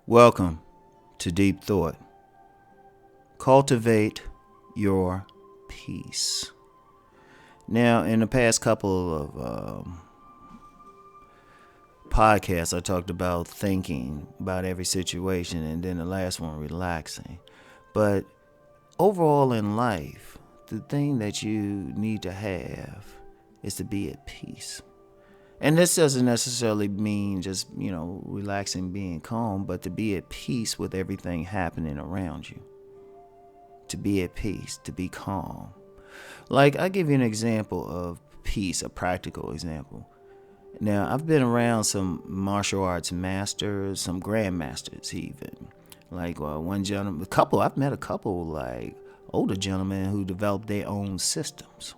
Welcome to Deep Thought. Cultivate your peace. Now, in the past couple of podcasts, I talked about thinking about every situation, and then the last one, relaxing. But overall in life, the thing that you need to have is to be at peace. And this doesn't necessarily mean just, relaxing, being calm, but to be at peace with everything happening around you. To be at peace, to be calm. Like, I'll give you an example of peace, a practical example. Now, I've been around some martial arts masters, some grandmasters even. Like one gentleman, I've met a couple, like older gentlemen who developed their own systems.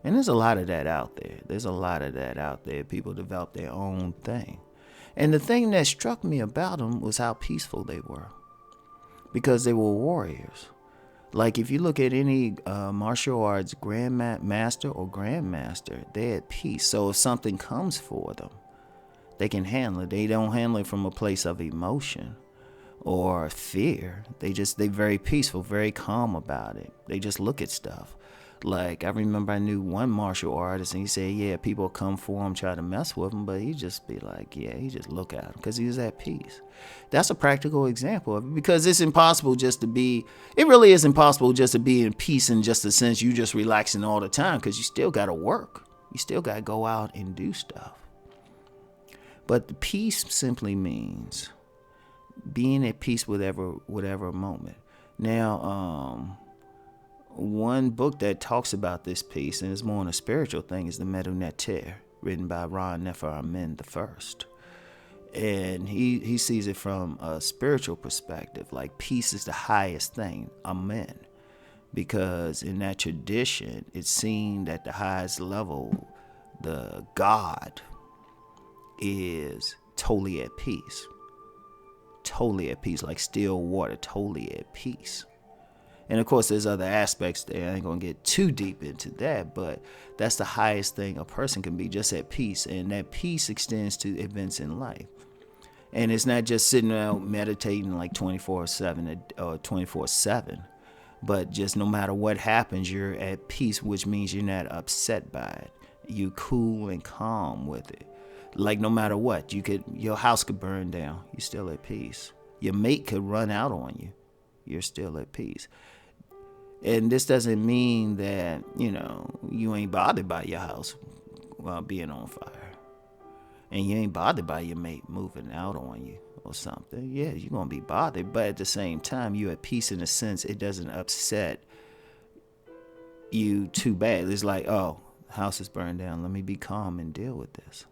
And there's a lot of that out there. People develop their own thing. And the thing that struck me about them was how peaceful they were. Because they were warriors. Like, if you look at any martial arts grandmaster or grandmaster, they're at peace. So if something comes for them, they can handle it. They don't handle it from a place of emotion or fear. They're very peaceful, very calm about it. They just look at stuff. Like, I remember I knew one martial artist, and he said, yeah, people come for him, try to mess with him, but he'd just be like, yeah, he just look at him because he was at peace. That's a practical example of it, because it really is impossible just to be in peace in just the sense you just relaxing all the time, because you still got to work. You still got to go out and do stuff. But the peace simply means being at peace with whatever moment. Now, one book that talks about this peace, and it's more on a spiritual thing, is the Manosphere, written by Rom Wills. And he sees it from a spiritual perspective, like peace is the highest thing, amen. Because in that tradition, it's seen that the highest level, the God, is totally at peace. Totally at peace, like still water, totally at peace. And of course, there's other aspects there. I ain't going to get too deep into that, but that's the highest thing a person can be, just at peace. And that peace extends to events in life. And it's not just sitting out meditating like 24/7 or 24/7, but just no matter what happens, you're at peace, which means you're not upset by it. You're cool and calm with it. Like, no matter what, your house could burn down. You're still at peace. Your mate could run out on you. You're still at peace. And this doesn't mean that, you ain't bothered by your house being on fire. And you ain't bothered by your mate moving out on you or something. Yeah, you're going to be bothered. But at the same time, you're at peace in a sense it doesn't upset you too bad. It's like, oh, the house is burned down. Let me be calm and deal with this.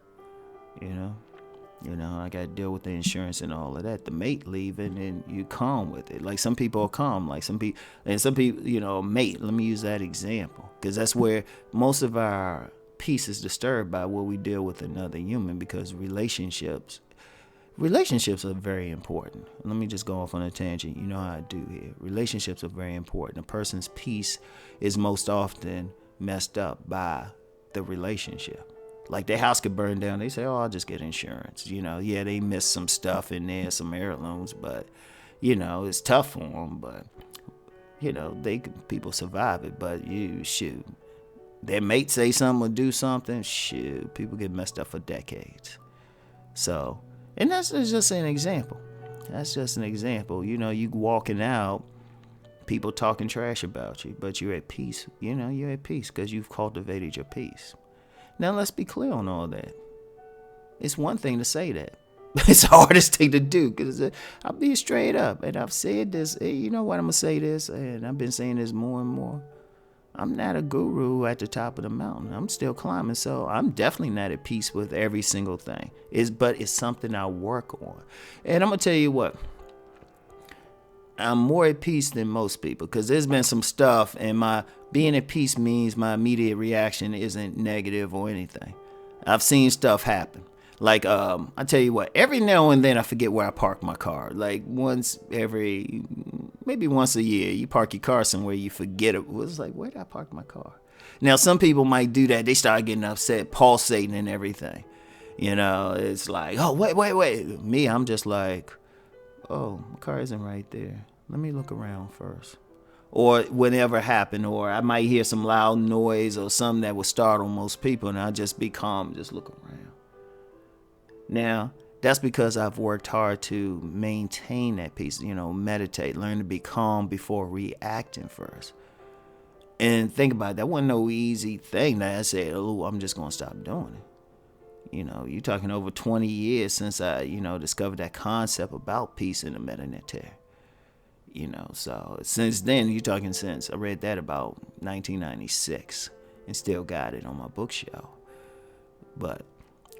I got to deal with the insurance and all of that. The mate leaving, and you calm with it. Like, some people are calm. Like, some people, mate, let me use that example. Because that's where most of our peace is disturbed by what we deal with another human, because relationships are very important. Let me just go off on a tangent. You know how I do here. Relationships are very important. A person's peace is most often messed up by the relationship. Like, their house could burn down. They say, oh, I'll just get insurance. Yeah, they missed some stuff in there, some heirlooms, but, it's tough for them. But, people survive it. But, shoot, their mate say something or do something, shoot, people get messed up for decades. So, and that's just an example. That's just an example. You walking out, people talking trash about you, but you're at peace. You're at peace because you've cultivated your peace. Now, let's be clear on all that. It's one thing to say that. It's the hardest thing to do, because I'll be straight up. And I've said this, you know what, I'm going to say this, and I've been saying this more and more. I'm not a guru at the top of the mountain. I'm still climbing, so I'm definitely not at peace with every single thing. But it's something I work on. And I'm going to tell you what. I'm more at peace than most people, because there's been some stuff, and my being at peace means my immediate reaction isn't negative or anything. I've seen stuff happen. Like, I tell you what, every now and then I forget where I park my car. Like maybe once a year, you park your car somewhere, you forget it. It's like, where did I park my car? Now, some people might do that. They start getting upset, pulsating and everything. It's like, oh, wait. Me, I'm just like, oh, my car isn't right there. Let me look around first. Or whatever happened, or I might hear some loud noise or something that would startle most people, and I'll just be calm and just look around. Now, that's because I've worked hard to maintain that peace, meditate, learn to be calm before reacting first. And think about it, that wasn't no easy thing that I said, oh, I'm just going to stop doing it. You're talking over 20 years since I, discovered that concept about peace in the meditation. So since then, you're talking since I read that about 1996 and still got it on my bookshelf. But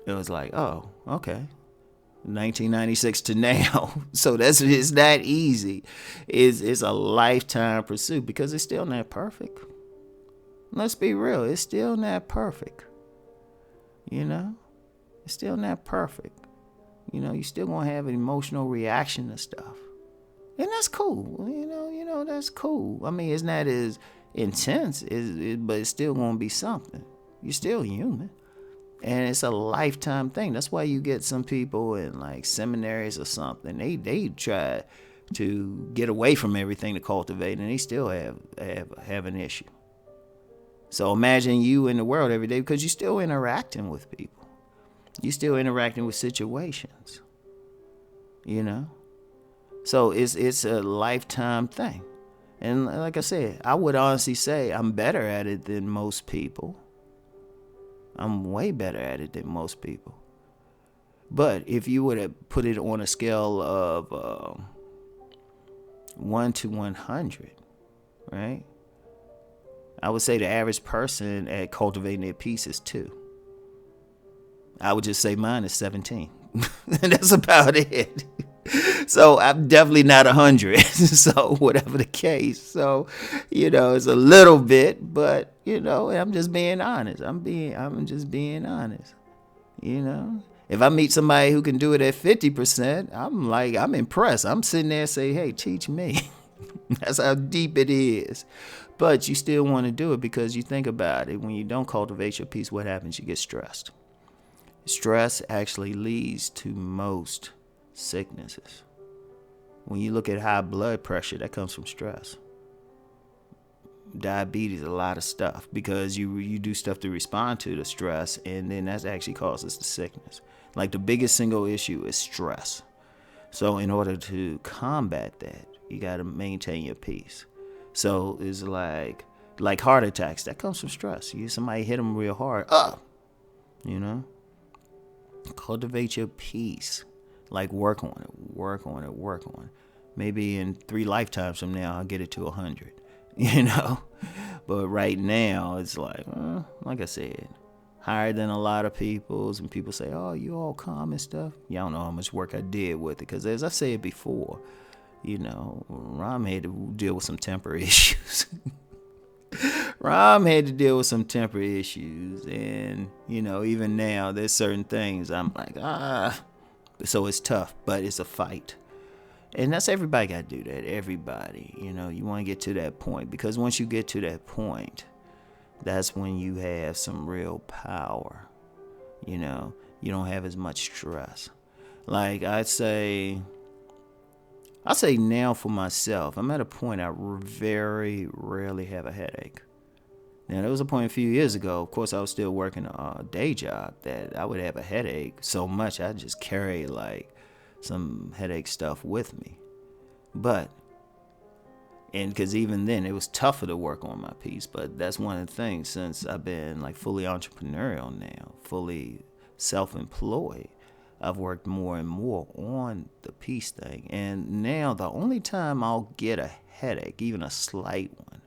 it was like, oh, okay. 1996 to now. So it's that easy. It's a lifetime pursuit because it's still not perfect. Let's be real. It's still not perfect. It's still not perfect. You're still going to have an emotional reaction to stuff. And that's cool. That's cool. I mean, it's not as intense, but it's still going to be something. You're still human. And it's a lifetime thing. That's why you get some people in like seminaries or something. They try to get away from everything to cultivate, and they still have an issue. So imagine you in the world every day because you're still interacting with people. You're still interacting with situations. So it's a lifetime thing. And like I said, I would honestly say I'm better at it than most people. I'm way better at it than most people. But if you were to put it on a scale of 1 to 100, right? I would say the average person at cultivating their peace is 2. I would just say mine is 17. And that's about it. So I'm definitely not 100. So whatever the case. So, it's a little bit, but, I'm just being honest. I'm just being honest. If I meet somebody who can do it at 50%, I'm impressed. I'm sitting there and say, hey, teach me. That's how deep it is. But you still want to do it because you think about it. When you don't cultivate your peace, what happens? You get stressed. Stress actually leads to most sicknesses. When you look at high blood pressure, that comes from stress. Diabetes, a lot of stuff, because you do stuff to respond to the stress, and then that actually causes the sickness. Like the biggest single issue is stress. So in order to combat that, you got to maintain your peace. So it's like heart attacks, that comes from stress. Somebody hit them real hard. Cultivate your peace. Like work on it. Maybe in 3 lifetimes from now, I'll get it to 100. But right now, it's like I said, higher than a lot of people's. And people say, oh, you all calm and stuff. Y'all don't know how much work I did with it. Because as I said before, Rom had to deal with some temper issues. Rom had to deal with some temper issues. And, even now, there's certain things I'm like, So it's tough, but it's a fight. And that's everybody got to do that. Everybody, you want to get to that point. Because once you get to that point, that's when you have some real power. You don't have as much stress. Like I say now for myself, I'm at a point I very rarely have a headache. Now, there was a point a few years ago, of course, I was still working a day job, that I would have a headache so much I just carry like some headache stuff with me. Because even then, it was tougher to work on my peace. But that's one of the things, since I've been like fully entrepreneurial now, fully self-employed, I've worked more and more on the peace thing. And now the only time I'll get a headache, even a slight one,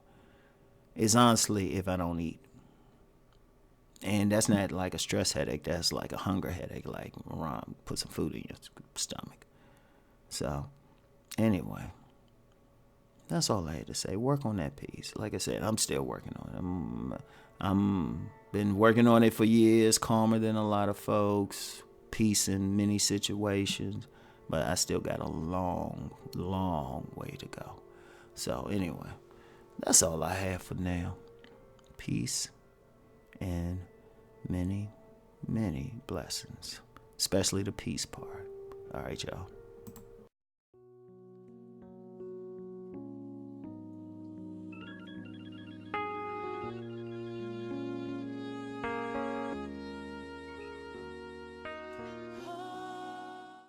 is honestly if I don't eat. And that's not like a stress headache. That's like a hunger headache. Like, put some food in your stomach. So, anyway, that's all I had to say. Work on that piece. Like I said, I'm still working on it. I'm been working on it for years, calmer than a lot of folks. peace in many situations, but I still got a long, long way to go. So anyway, that's all I have for now. Peace and many, many blessings, especially the peace part. All right, y'all.